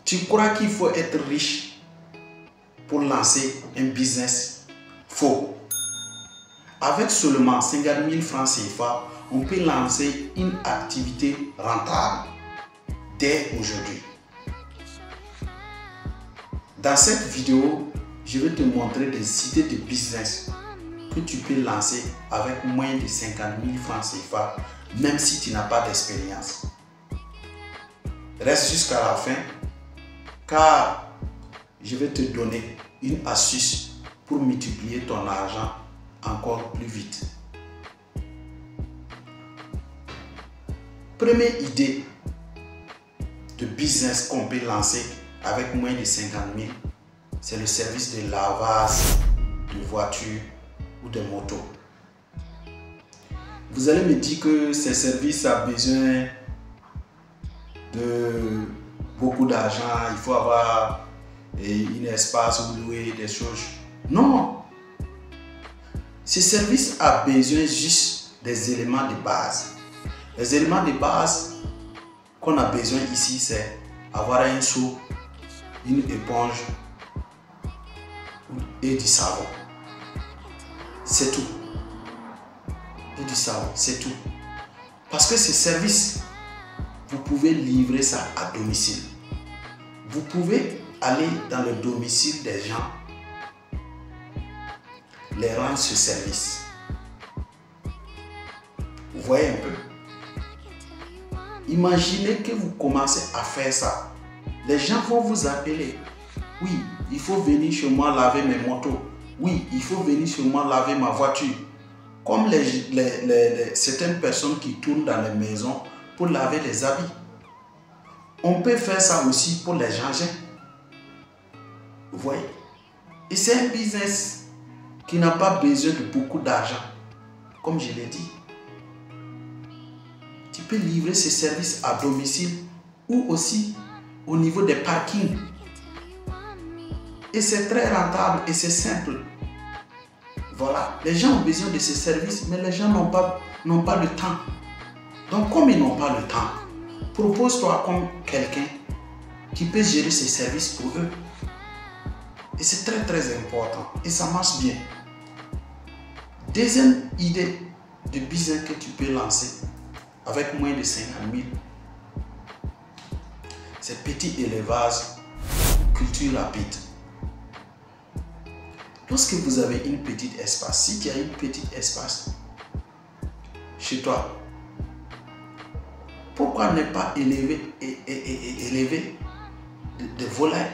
Tu crois qu'il faut être riche pour lancer un business? Faux. Avec seulement 50 000 francs CFA, on peut lancer une activité rentable dès aujourd'hui. Dans cette vidéo, je vais te montrer des idées de business que tu peux lancer avec moins de 50 000 francs CFA, même si tu n'as pas d'expérience. Reste jusqu'à la fin, car je vais te donner une astuce pour multiplier ton argent encore plus vite. Première idée de business qu'on peut lancer avec moins de 50 000, c'est le service de lavage de voitures ou de motos. Vous allez me dire que ce service a besoin de beaucoup d'argent, il faut avoir un espace où louer des choses. Non! Ce service a besoin juste des éléments de base. Les éléments de base qu'on a besoin ici, c'est avoir un seau, une éponge et du savon. C'est tout. Et du savon, c'est tout. Parce que ce service, vous pouvez livrer ça à domicile. Vous pouvez aller dans le domicile des gens, les rendre ce service. Vous voyez un peu? Imaginez que vous commencez à faire ça. Les gens vont vous appeler. Oui, il faut venir chez moi laver mes motos. Oui, il faut venir chez moi laver ma voiture. Comme certaines personnes qui tournent dans les maisons pour laver les habits. On peut faire ça aussi pour les jardins. Vous voyez? Et c'est un business qui n'a pas besoin de beaucoup d'argent. Comme je l'ai dit. Tu peux livrer ces services à domicile ou aussi au niveau des parkings. Et c'est très rentable et c'est simple. Voilà, les gens ont besoin de ces services, mais les gens n'ont pas le temps. Donc comme ils n'ont pas le temps, propose-toi comme quelqu'un qui peut gérer ces services pour eux. Et c'est très très important et ça marche bien. Deuxième idée de business que tu peux lancer avec moins de 50 000, c'est petit élevage, culture rapide. Lorsque vous avez une petite espace, si tu as une petite espace chez toi, pourquoi ne pas élever des volailles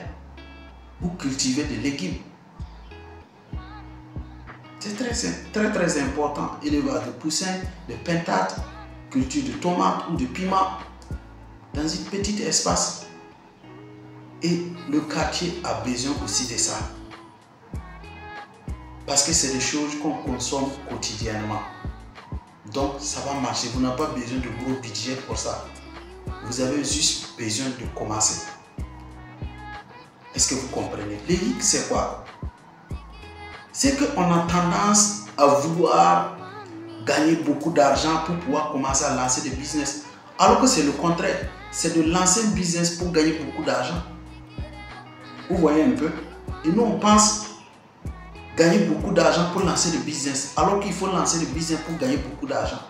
ou cultiver des légumes? C'est très important. Élevage de poussins, de pintades, culture de tomates ou de piments dans un petit espace. Et le quartier a besoin aussi de ça. Parce que c'est des choses qu'on consomme quotidiennement. Donc ça va marcher. Vous n'avez pas besoin de gros budget pour ça. Vous avez juste besoin de commencer. Est-ce que vous comprenez? L'élite, c'est quoi? C'est qu'on a tendance à vouloir gagner beaucoup d'argent pour pouvoir commencer à lancer des business. Alors que c'est le contraire. C'est de lancer un business pour gagner beaucoup d'argent. Vous voyez un peu? Et nous, on pense gagner beaucoup d'argent pour lancer le business. Alors qu'il faut lancer le business pour gagner beaucoup d'argent.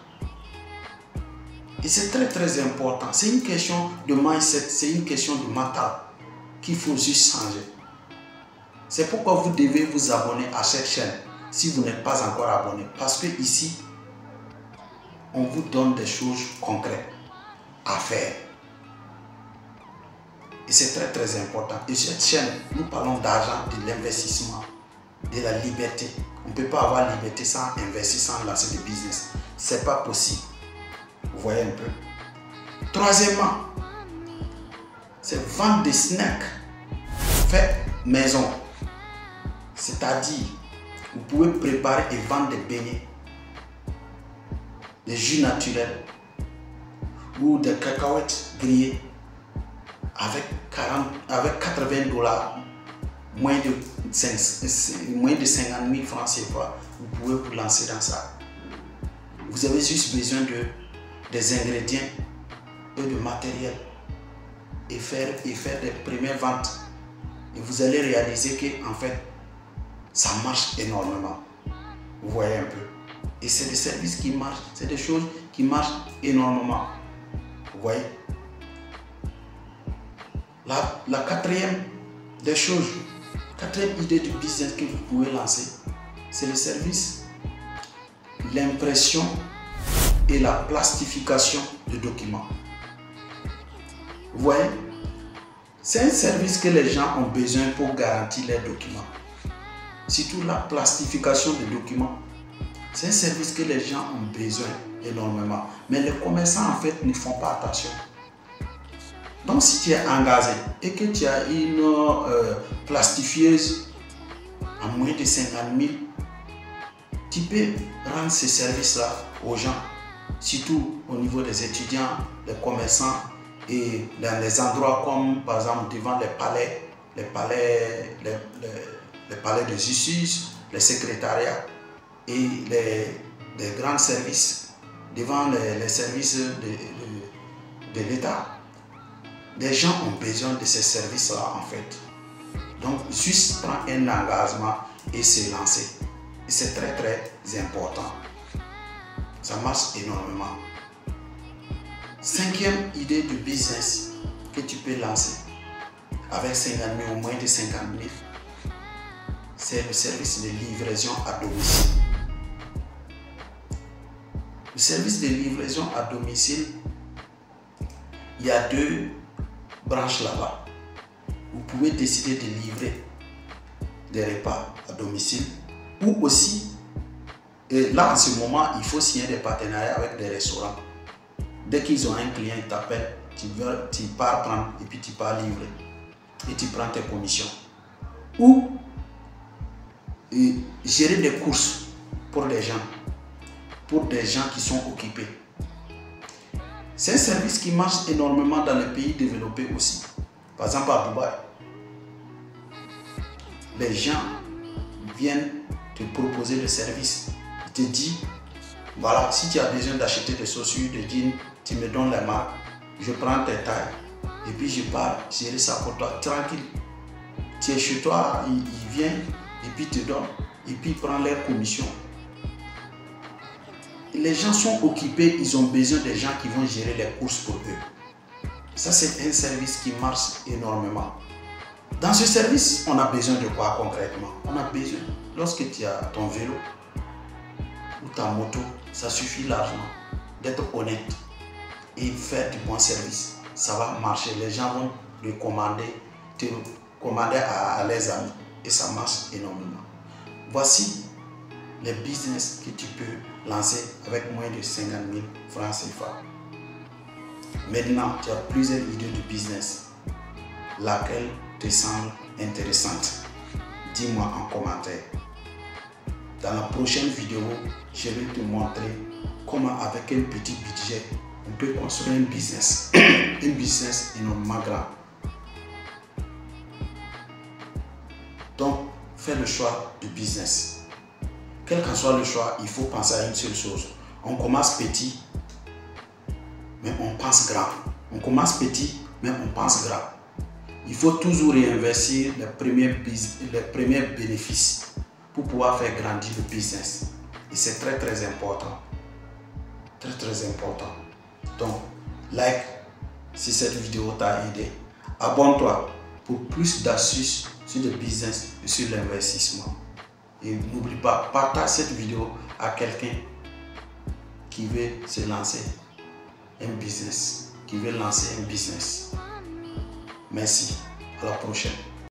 Et c'est très très important. C'est une question de mindset. C'est une question de mental qu'il faut juste changer. C'est pourquoi vous devez vous abonner à cette chaîne si vous n'êtes pas encore abonné. Parce que ici, on vous donne des choses concrètes à faire. Et c'est très très important. Et sur cette chaîne, nous parlons d'argent, de l'investissement, de la liberté. On ne peut pas avoir la liberté sans investir, sans lancer des business. Ce n'est pas possible. Vous voyez un peu. Troisièmement, c'est vendre des snacks fait maison. C'est-à-dire, vous pouvez préparer et vendre des beignets, des jus naturels ou des cacahuètes grillées avec 80 $, moins de 50 000 francs CFA. Vous pouvez vous lancer dans ça. Vous avez juste besoin des ingrédients et de matériel. et faire des premières ventes. Et vous allez réaliser que en fait, ça marche énormément. Vous voyez un peu. Et c'est des services qui marchent, c'est des choses qui marchent énormément. Vous voyez. La quatrième des choses, quatrième idée de business que vous pouvez lancer, c'est le service, l'impression et la plastification de documents. Vous voyez, c'est un service que les gens ont besoin pour garantir leurs documents. Surtout la plastification des documents. C'est un service que les gens ont besoin énormément. Mais les commerçants en fait ne font pas attention. Donc si tu es engagé et que tu as une plastifieuse à moins de 50 000, tu peux rendre ce service-là aux gens. Surtout au niveau des étudiants, des commerçants et dans les endroits comme par exemple devant les palais de justice, les secrétariats et les grands services, devant les services de l'État. Les gens ont besoin de ces services-là en fait. Donc, juste prendre un engagement et se lancer. C'est très très important. Ça marche énormément. Cinquième idée de business que tu peux lancer avec 50 000 ou moins de 50 000, c'est le service de livraison à domicile. Le service de livraison à domicile, il y a deux branches là-bas. Vous pouvez décider de livrer des repas à domicile ou aussi, et là en ce moment, il faut signer des partenariats avec des restaurants. Dès qu'ils ont un client, ils t'appellent, tu pars prendre et puis tu pars livrer et tu prends tes commissions. Ou gérer des courses pour des gens qui sont occupés. C'est un service qui marche énormément dans les pays développés aussi. Par exemple à Dubaï, les gens viennent te proposer le service. Ils te disent, voilà, si tu as besoin d'acheter des chaussures, des jeans, tu me donnes les marques, je prends tes tailles et puis je pars gérer ça pour toi, tranquille. Tu es chez toi, il vient et puis te donne et puis il prend leur commission. Les gens sont occupés, ils ont besoin des gens qui vont gérer les courses pour eux. Ça, c'est un service qui marche énormément. Dans ce service, on a besoin de quoi concrètement? On a besoin, lorsque tu as ton vélo ou ta moto, ça suffit largement d'être honnête et faire du bon service. Ça va marcher, les gens vont le commander, te commander à leurs amis et ça marche énormément. Voici les business que tu peux lancer avec moins de 50 000 francs CFA. Maintenant, tu as plusieurs idées de business. Laquelle te semble intéressante? Dis-moi en commentaire. Dans la prochaine vidéo, je vais te montrer comment avec un petit budget, on peut construire un business. Un business énormément grand. Donc, fais le choix de business. Quel qu'en soit le choix, il faut penser à une seule chose. On commence petit, mais on pense grand. On commence petit, mais on pense grand. Il faut toujours réinvestir les premiers bénéfices pour pouvoir faire grandir le business. Et c'est très très important. Très très important. Donc, like si cette vidéo t'a aidé. Abonne-toi pour plus d'astuces sur le business et sur l'investissement. Et n'oublie pas, partage cette vidéo à quelqu'un qui veut se lancer un business, Merci. À la prochaine.